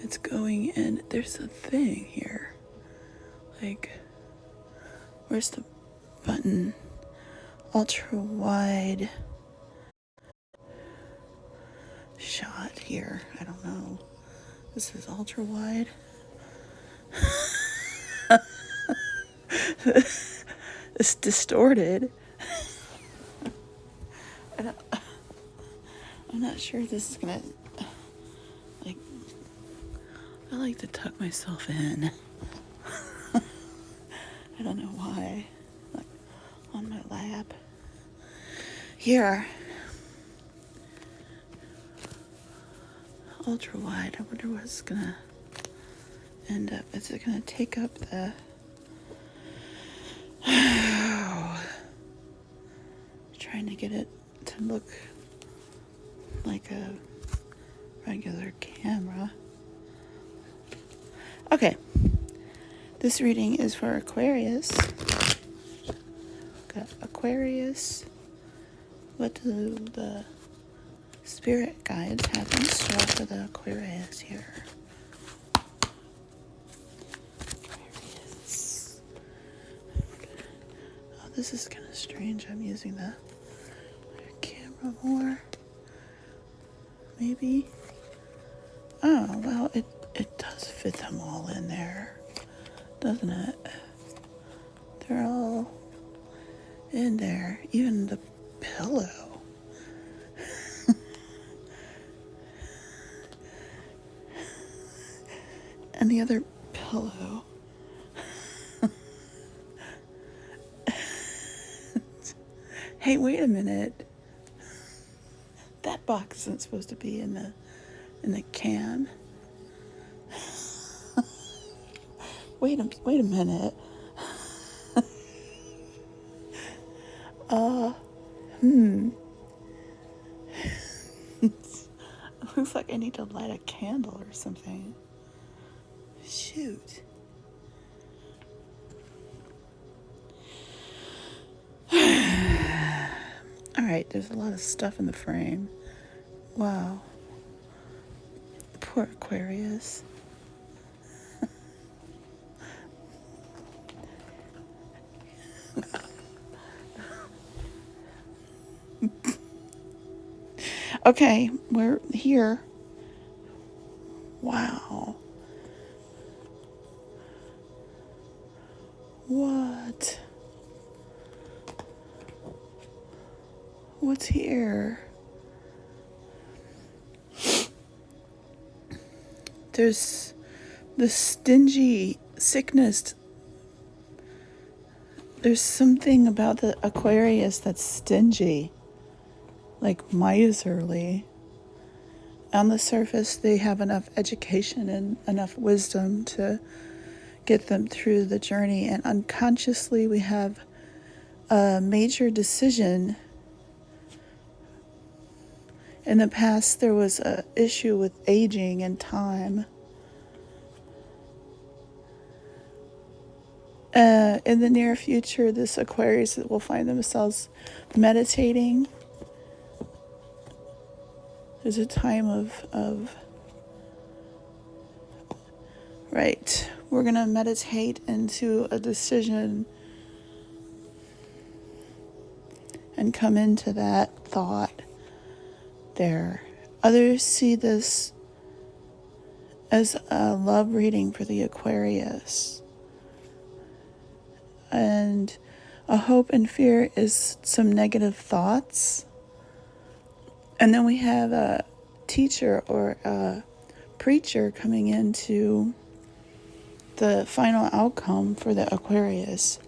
it's going in. There's a thing here. Like, where's the button? Ultra wide shot here. I don't know. This is ultra wide. It's distorted. I'm not sure if this is gonna, like, I like to tuck myself in. I don't know why. Like, on my lap. Here. Ultra wide. I wonder what it's gonna end up. Is it gonna take up the... Trying to get it to look like a regular camera. Okay. This reading is for Aquarius. Got Aquarius. What do the spirit guides have in store for the Aquarius here? Aquarius. Oh, this is kind of strange. I'm using the camera more. Maybe. Oh, well, it does fit them all in there, doesn't it? They're all in there. Even the pillow. And the other pillow. Hey, wait a minute. That box isn't supposed to be in the can. Wait a minute. It looks like I need to light a candle or something. Shoot. Alright, there's a lot of stuff in the frame. Wow. Poor Aquarius. Okay, we're here. Wow. What? What's here? There's the stingy sickness. There's something about the Aquarius that's stingy, like miserly. On the surface, they have enough education and enough wisdom to get them through the journey, and unconsciously we have a major decision. In the past, there was an issue with aging and time. In the near future, this Aquarius will find themselves meditating. There's a time of right. We're going to meditate into a decision and come into that thought there. Others see this as a love reading for the Aquarius. And a hope and fear is some negative thoughts. And then we have a teacher or a preacher coming into the final outcome for the Aquarius.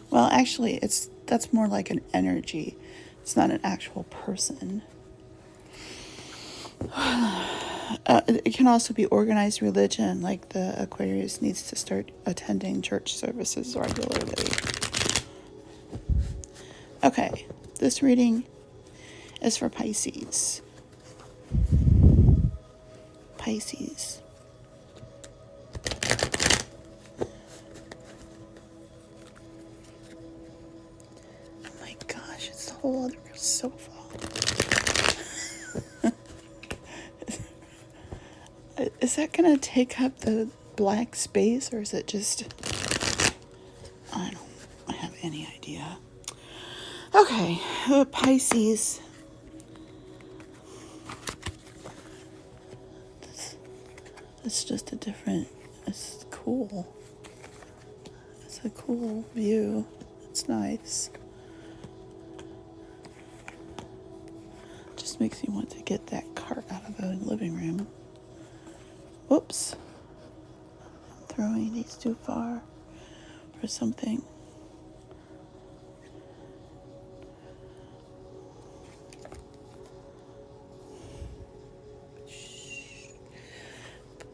Well, actually, that's more like an energy. It's not an actual person. It can also be organized religion, like the Aquarius needs to start attending church services regularly. Okay, this reading is for Pisces. Pisces. Oh my gosh, it's the whole other sofa. Is that going to take up the black space, or is it just... I don't have any idea. Okay, Pisces. It's just a different... It's cool. It's a cool view. It's nice. Just makes me want to get that cart out of the living room. Whoops. I'm throwing these too far or something.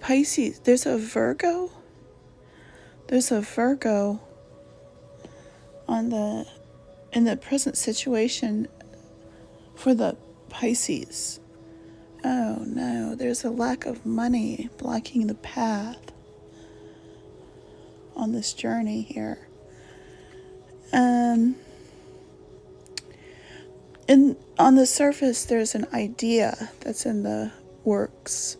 Pisces, there's a Virgo. There's a Virgo in the present situation for the Pisces. Oh no, there's a lack of money blocking the path on this journey here. On the surface, there's an idea that's in the works.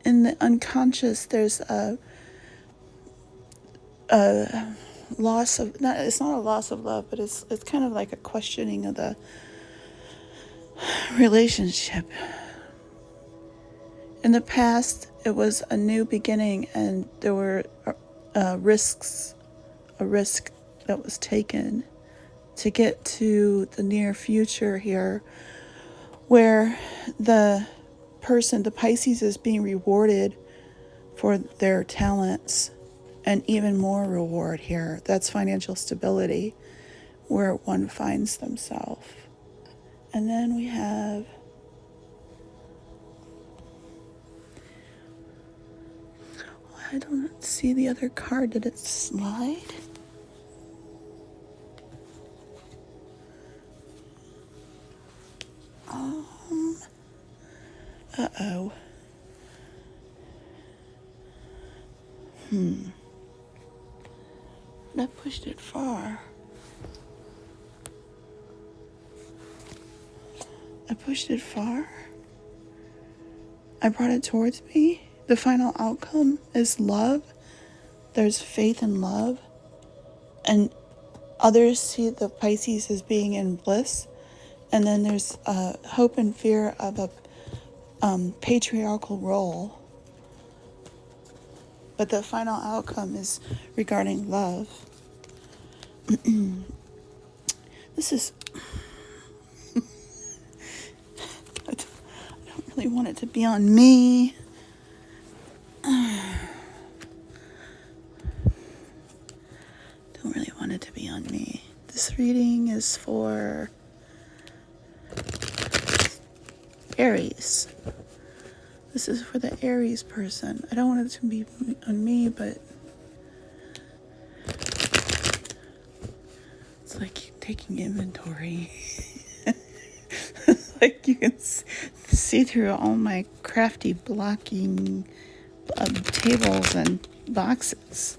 In the unconscious, there's a loss of, it's not a loss of love, but it's kind of like a questioning of the relationship. In the past, it was a new beginning, and there were a risk that was taken to get to the near future here, where the Pisces, is being rewarded for their talents, and even more reward here. That's financial stability, where one finds themselves. And then we have I don't see the other card. Did it slide? Uh-oh. I pushed it far. I pushed it far. I brought it towards me. The final outcome is love. There's faith in love. And others see the Pisces as being in bliss. And then there's hope and fear of a patriarchal role. But the final outcome is regarding love. This is... I don't really want it to be on me. Don't really want it to be on me. This reading is for Aries. This is for the Aries person. I don't want it to be on me, but it's like taking inventory. It's like you can see through all my crafty blocking tables and boxes.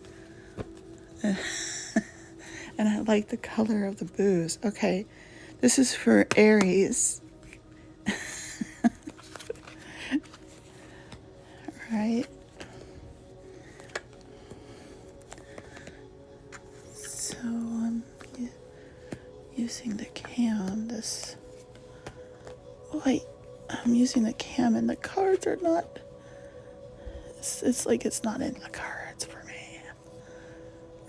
And I like the color of the booze. Okay, this is for Aries. Right? So I'm using the cam. I'm using the cam and the cards are not... It's like it's not in the cards for me.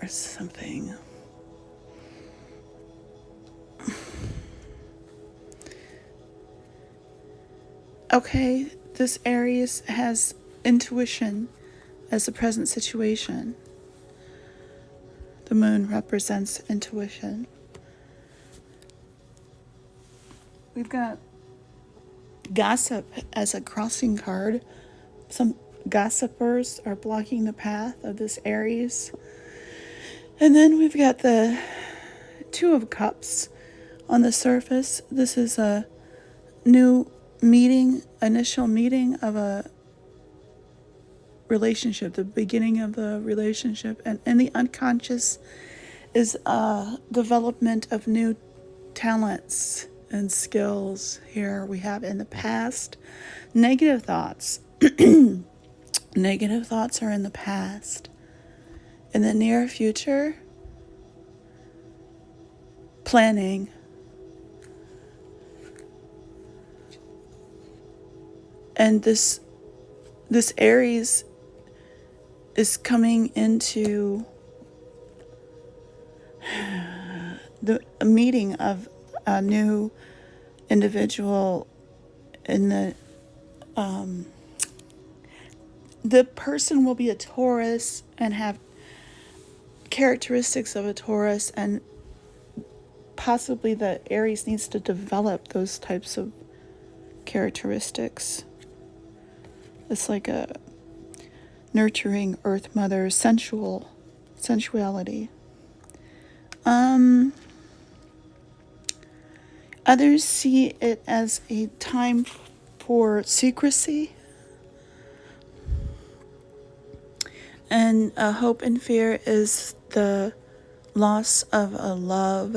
Or something. Okay, this Aries has intuition as the present situation. The moon represents intuition. We've got gossip as a crossing card. Some gossipers are blocking the path of this Aries. And then we've got the Two of Cups on the surface. This is a new initial meeting of a relationship, the beginning of the relationship. And in the unconscious is a development of new talents and skills here. We have in the past, negative thoughts. Negative thoughts are in the past. In the near future, planning. And this Aries is coming into a meeting of a new individual in the person will be a Taurus and have characteristics of a Taurus, and possibly the Aries needs to develop those types of characteristics. It's like a nurturing Earth Mother, sensuality. Others see it as a time for secrecy and hope and fear is the loss of a love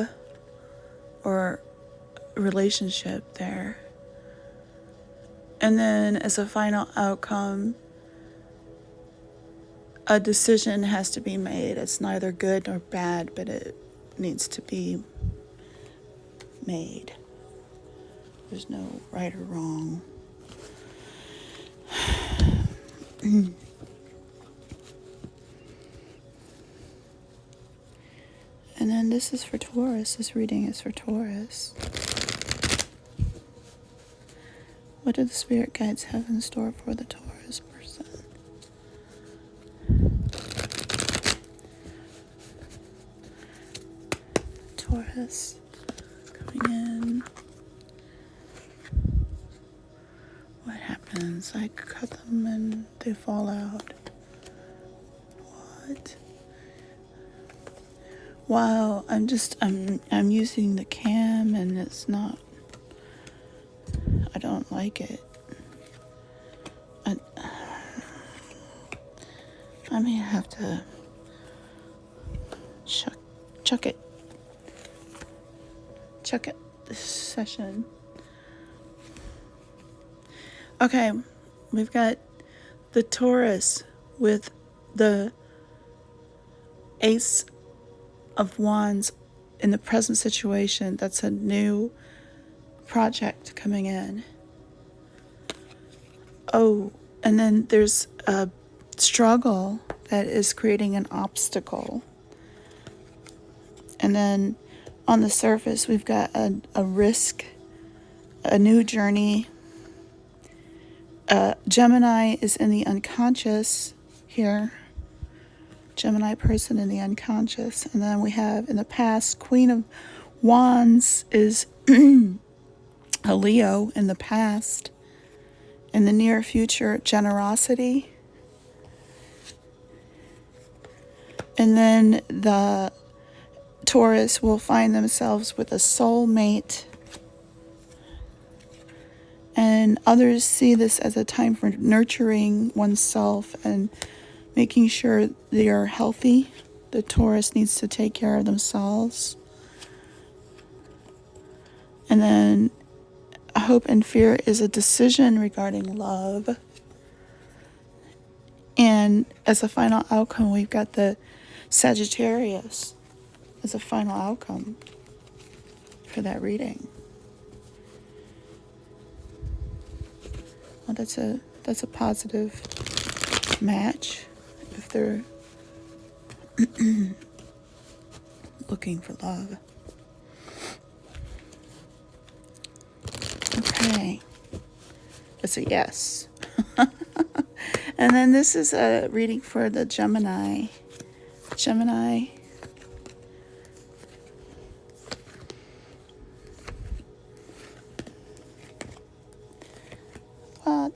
or relationship there. And then as a final outcome, a decision has to be made. It's neither good nor bad, but it needs to be made. There's no right or wrong. And then this is for Taurus. This reading is for Taurus. What do the spirit guides have in store for the Taurus person? Taurus coming in. What happens? I cut them and they fall out. What? Wow, I'm using the cam and it's not, I don't like it. I may have to chuck it this session. Okay, we've got the Taurus with the Ace of Wands in the present situation. That's a new project coming in. Oh, and then there's a struggle that is creating an obstacle. And then on the surface, we've got a risk, a new journey. Gemini is in the unconscious here. Gemini person in the unconscious. And then we have in the past, Queen of Wands is a Leo in the past. In the near future, generosity. And then the Taurus will find themselves with a soulmate. And others see this as a time for nurturing oneself and making sure they are healthy. The Taurus needs to take care of themselves. And then hope and fear is a decision regarding love. And as a final outcome, we've got the Sagittarius as a final outcome for that reading. Well, that's a positive match if they're looking for love. Okay, it's a yes. And then this is a reading for the Gemini. What?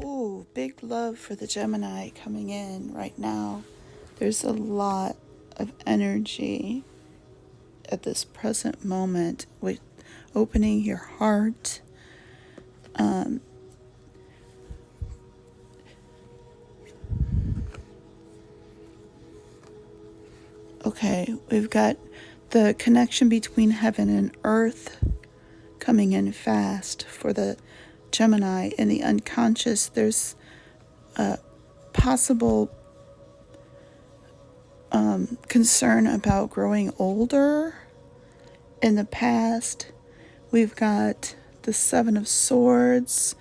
Ooh, big love for the Gemini coming in right now. There's a lot of energy at this present moment with opening your heart. Okay, we've got the connection between heaven and earth coming in fast for the Gemini. In the unconscious, there's a possible concern about growing older. In the past, we've got the Seven of Swords,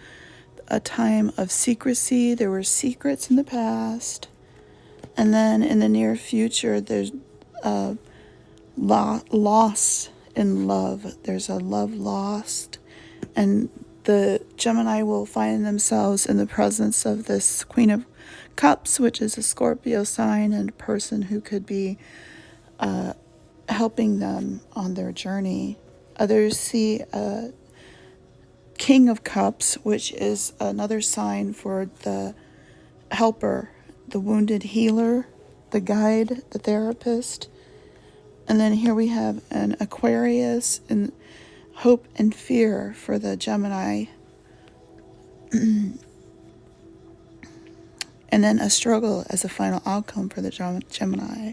a time of secrecy. There were secrets in the past. And then in the near future, there's loss in love. There's a love lost. And the Gemini will find themselves in the presence of this Queen of Cups, which is a Scorpio sign, and a person who could be helping them on their journey. Others see a King of Cups, which is another sign for the helper, the wounded healer, the guide, the therapist. And then here we have an Aquarius and hope and fear for the Gemini. And then a struggle as a final outcome for the Gemini.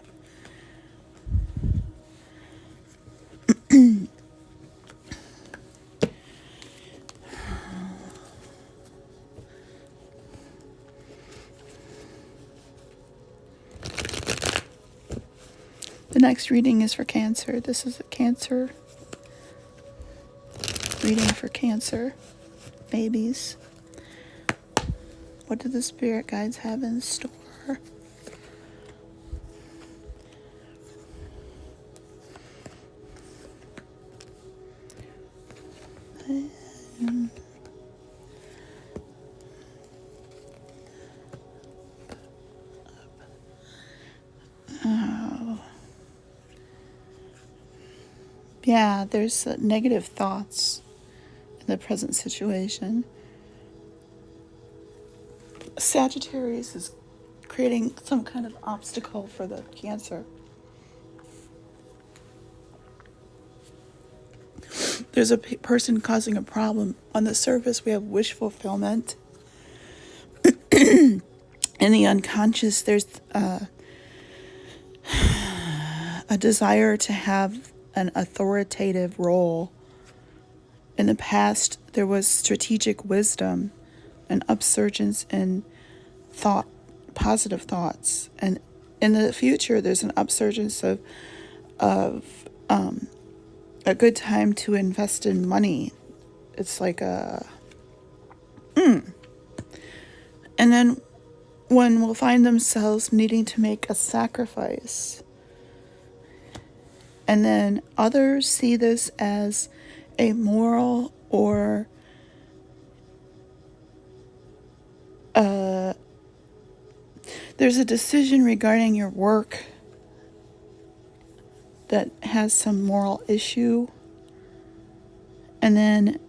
The next reading is for Cancer. This is a Cancer reading for Cancer babies. What do the spirit guides have in store? Yeah, there's negative thoughts in the present situation. Sagittarius is creating some kind of obstacle for the Cancer. There's a person causing a problem. On the surface, we have wish fulfillment. In the unconscious, there's a desire to have an authoritative role. In the past, there was strategic wisdom, an upsurgence in thought, positive thoughts. And in the future, there's an upsurgence of a good time to invest in money. It's like a... And then one will find themselves needing to make a sacrifice. And then others see this as a moral or there's a decision regarding your work that has some moral issue. And then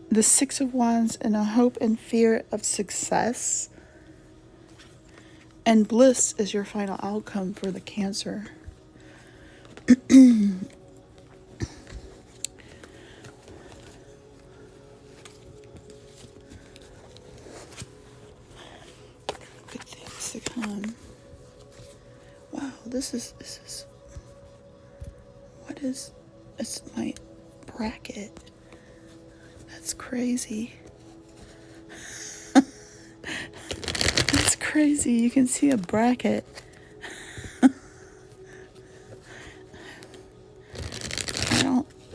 the Six of Wands and a hope and fear of success. And bliss is your final outcome for the Cancer. Good things to come. Wow, this is what is, it's my bracket. That's crazy. That's crazy. You can see a bracket.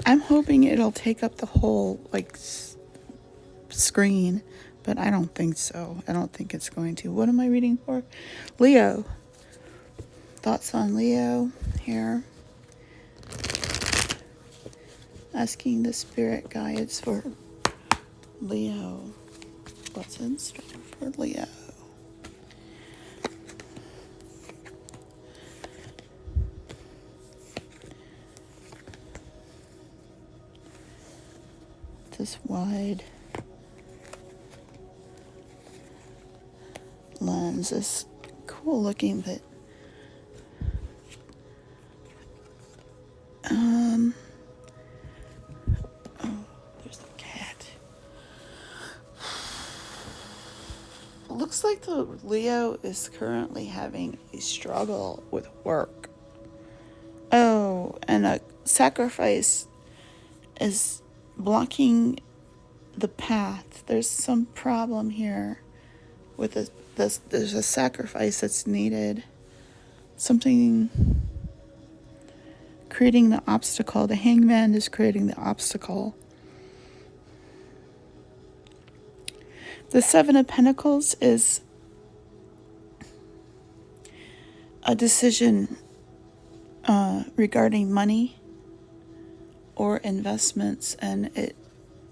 I'm hoping it'll take up the whole screen, but I don't think so. I don't think it's going to. What am I reading for? Leo. Thoughts on Leo here. Asking the spirit guides for Leo. What's in store for Leo? This wide lens is cool looking, but oh, there's the cat. Looks like the Leo is currently having a struggle with work. and a sacrifice is blocking the path. There's some problem here with there's a sacrifice that's needed. Something creating the obstacle. The hangman is creating the obstacle. The Seven of Pentacles is a decision regarding money or investments, and it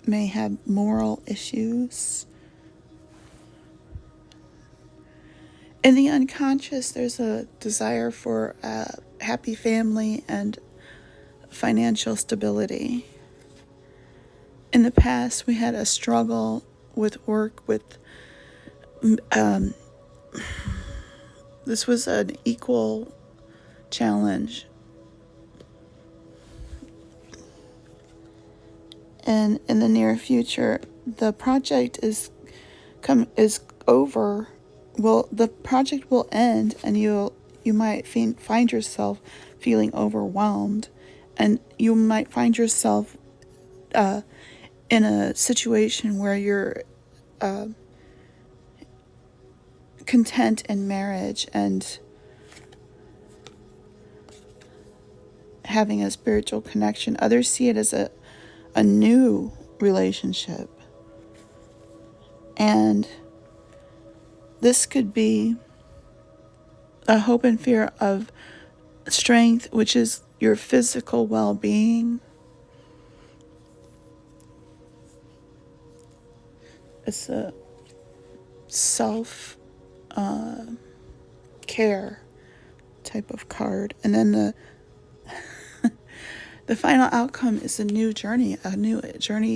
may have moral issues. In the unconscious, there's a desire for a happy family and financial stability. In the past, we had a struggle with work, this was an equal challenge. And in the near future, the project is over. Well, the project will end, and you might find yourself feeling overwhelmed, and you might find yourself in a situation where you're content in marriage and having a spiritual connection. Others see it as a new relationship. And this could be a hope and fear of strength, which is your physical well-being. It's a self care type of card. And then the final outcome is a new journey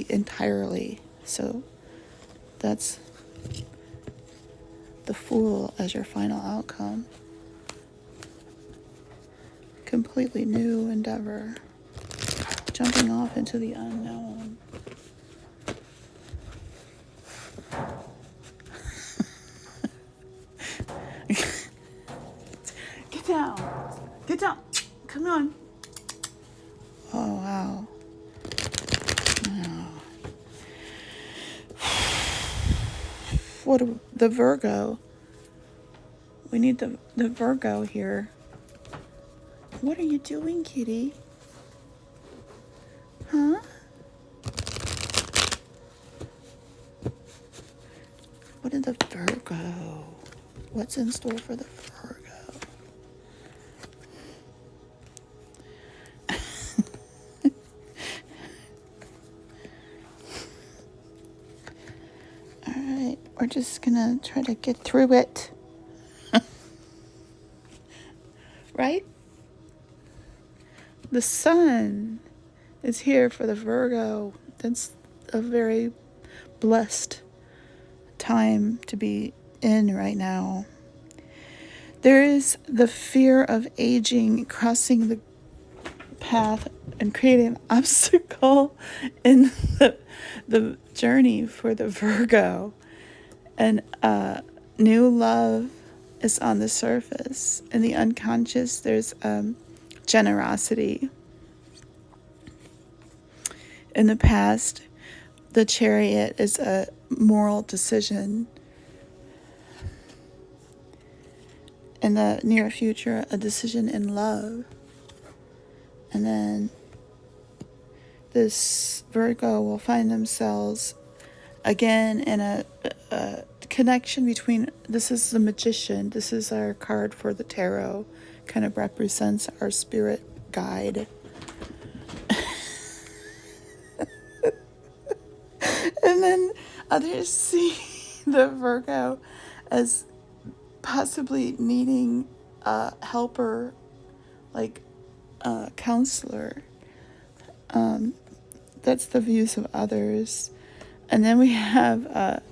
entirely. So that's the Fool as your final outcome. Completely new endeavor. Jumping off into the unknown. Get down. Get down. Come on. Oh, wow. What the Virgo? We need the Virgo here. What are you doing, kitty? Huh? What is the Virgo? What's in store for the Virgo? Alright, we're just gonna try to get through it. Right? The sun is here for the Virgo. That's a very blessed time to be in right now. There is the fear of aging crossing the path and creating an obstacle in the journey for the Virgo. And new love is on the surface. In the unconscious, there's generosity. In the past, the Chariot is a moral decision. In the near future, a decision in love. And then this Virgo will find themselves again in a connection between, this is the Magician, this is our card for the tarot, kind of represents our spirit guide. And then others see the Virgo as possibly needing a helper, like a counselor. That's the views of others. And then we have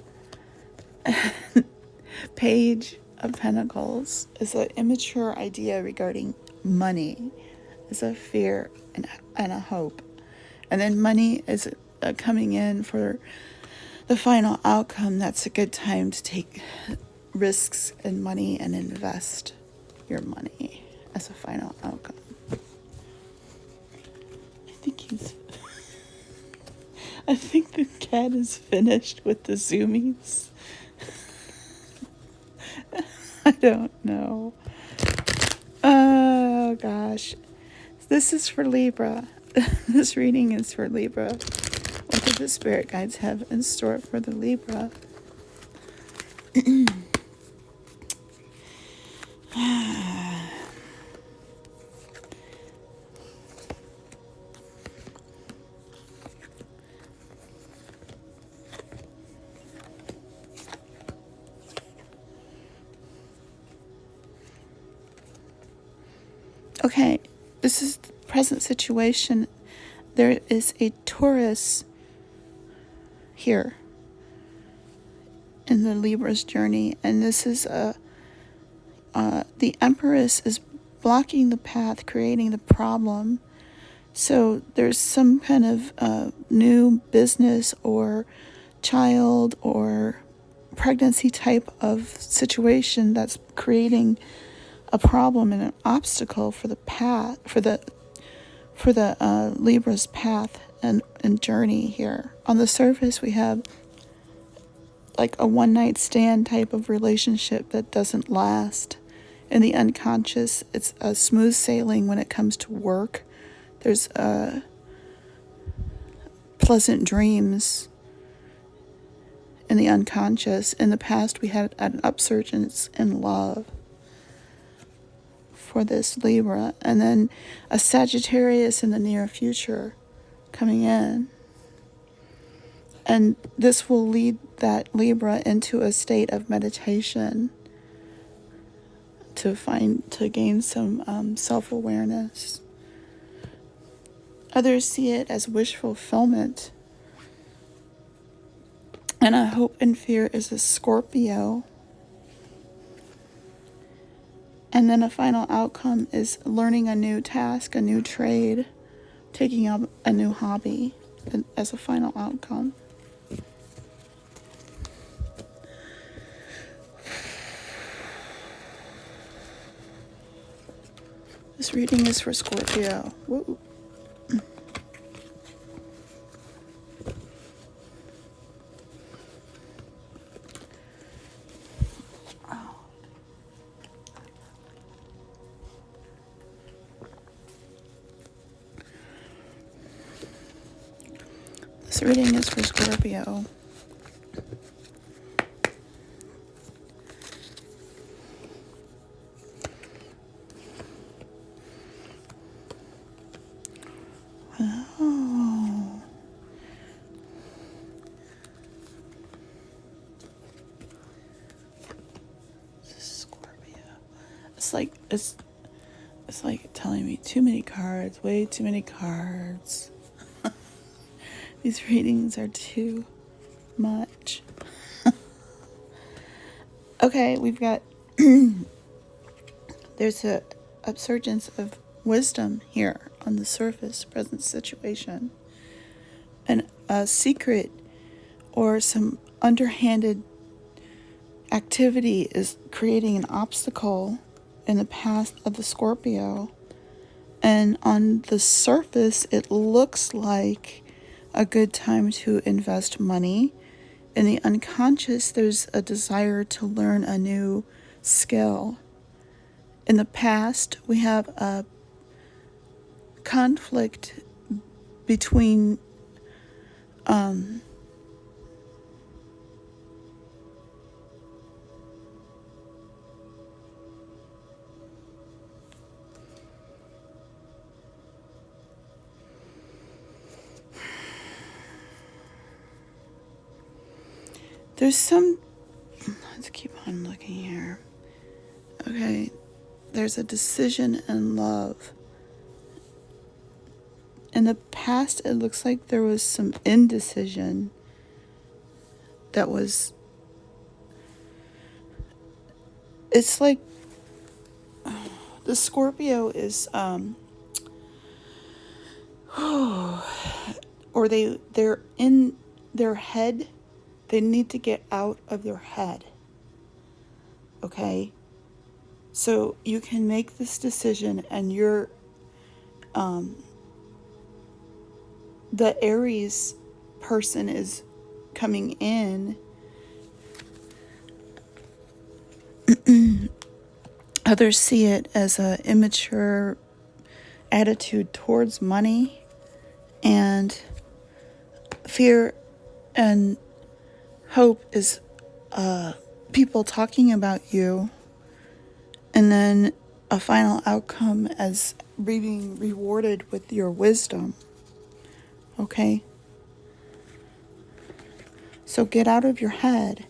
Page of Pentacles is an immature idea regarding money. It's a fear and a hope. And then money is coming in for the final outcome. That's a good time to take risks in money and invest your money as a final outcome. I think the cat is finished with the zoomies. I don't know. Oh gosh. This is for Libra. This reading is for Libra. What do the spirit guides have in store for the Libra? Okay, this is the present situation. There is a Taurus here in the Libra's journey, and this is the Empress is blocking the path, creating the problem. So there's some kind of new business or child or pregnancy type of situation that's creating a problem and an obstacle for the path, for the Libra's path and journey here. On the surface, we have like a one-night stand type of relationship that doesn't last. In the unconscious, it's a smooth sailing when it comes to work. There's pleasant dreams in the unconscious. In the past, we had an upsurgence in love for this Libra, and then a Sagittarius in the near future coming in. And this will lead that Libra into a state of meditation to gain some self-awareness. Others see it as wish fulfillment. And a hope and fear is a Scorpio. And then a final outcome is learning a new task, a new trade, taking up a new hobby as a final outcome. This reading is for Scorpio. Woo. This reading is for Scorpio. Oh. Scorpio. It's like telling me too many cards, way too many cards. These readings are too much. Okay, we've got there's a upsurgence of wisdom here on the surface, present situation. And a secret or some underhanded activity is creating an obstacle in the path of the Scorpio. And on the surface, it looks like a good time to invest money. In the unconscious, there's a desire to learn a new skill. In the past, we have a conflict between let's keep on looking here. Okay, there's a decision in love. In the past, it looks like there was some indecision that was, it's like the Scorpio is, or they're in their head. They need to get out of their head. Okay? So you can make this decision, and the Aries person is coming in, others see it as an immature attitude towards money, and fear and hope is people talking about you, and then a final outcome as being rewarded with your wisdom. Okay? So get out of your head.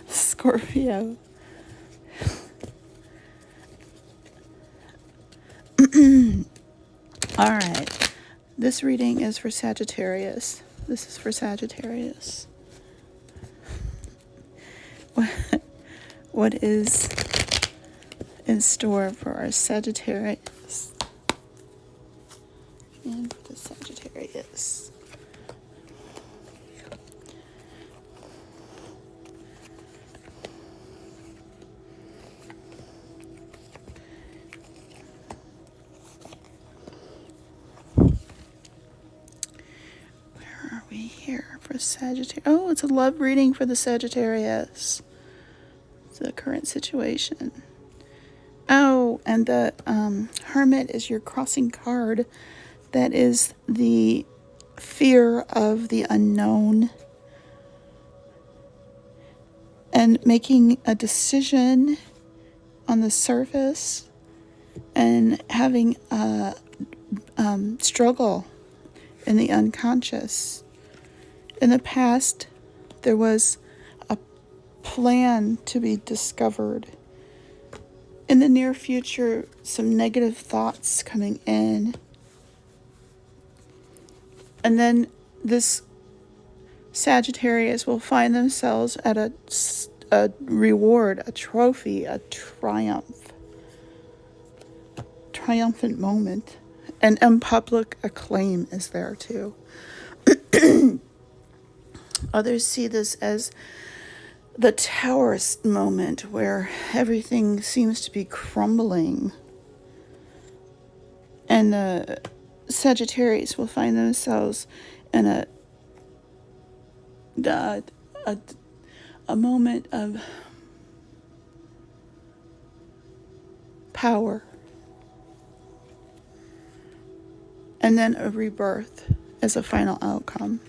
Scorpio. All right. This reading is for Sagittarius. This is for Sagittarius. What is in store for our Sagittarius? And for the Sagittarius. Here for Sagittarius. Oh, it's a love reading for the Sagittarius. It's the current situation. Oh, and the Hermit is your crossing card. That is the fear of the unknown and making a decision on the surface and having a struggle in the unconscious. In the past, there was a plan to be discovered. In the near future, some negative thoughts coming in. And then this Sagittarius will find themselves at a reward, a trophy, a triumphant moment. And public acclaim is there too. Others see this as the Taurus moment where everything seems to be crumbling. And the Sagittarius will find themselves in a moment of power. And then a rebirth as a final outcome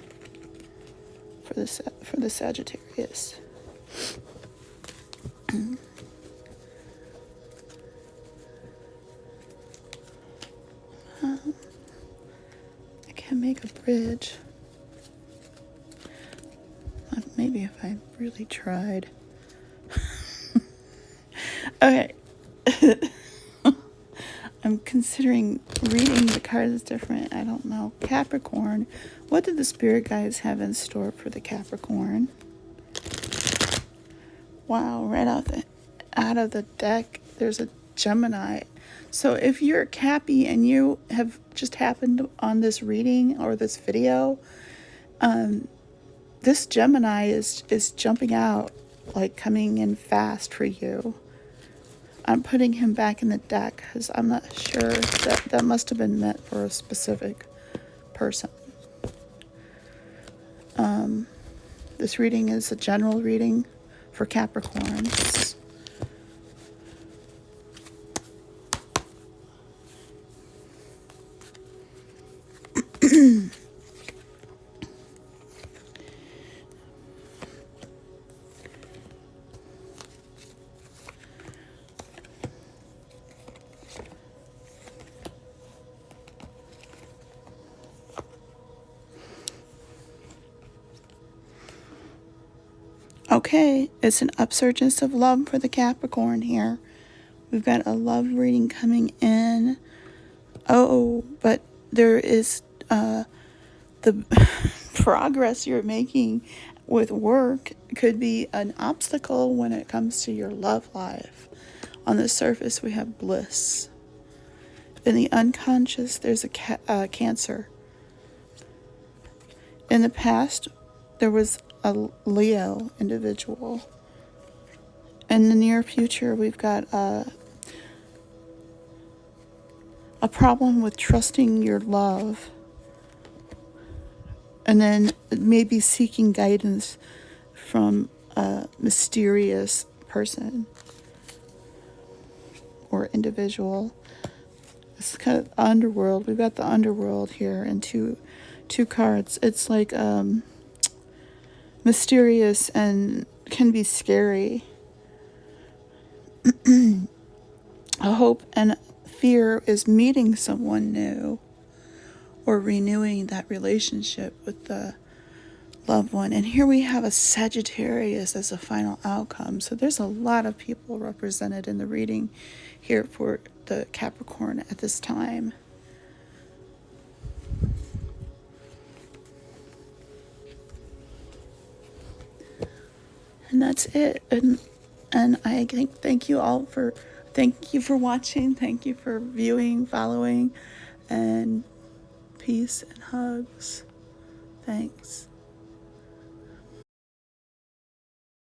for the Sagittarius. I can't make a bridge. Maybe if I really tried. Okay. I'm considering reading the cards different. I don't know. Capricorn. What did the spirit guides have in store for the Capricorn? Wow, right out of the deck, there's a Gemini. So if you're Cappy and you have just happened on this reading or this video, this Gemini is jumping out, like coming in fast for you. I'm putting him back in the deck because I'm not sure that must have been meant for a specific person. This reading is a general reading for Capricorns. Okay, it's an upsurgence of love for the Capricorn here. We've got a love reading coming in. Oh, but there is the progress you're making with work could be an obstacle when it comes to your love life. On the surface, we have bliss. In the unconscious, there's a Cancer. In the past, there was a Leo individual. In the near future, we've got a problem with trusting your love, and then maybe seeking guidance from a mysterious person or individual. It's kind of underworld. We've got the underworld here and two cards. It's like mysterious and can be scary. A hope and fear is meeting someone new or renewing that relationship with the loved one. And here we have a Sagittarius as a final outcome. So there's a lot of people represented in the reading here for the Capricorn at this time. And that's it. And I thank you all for watching. Thank you for viewing, following, and peace and hugs. Thanks.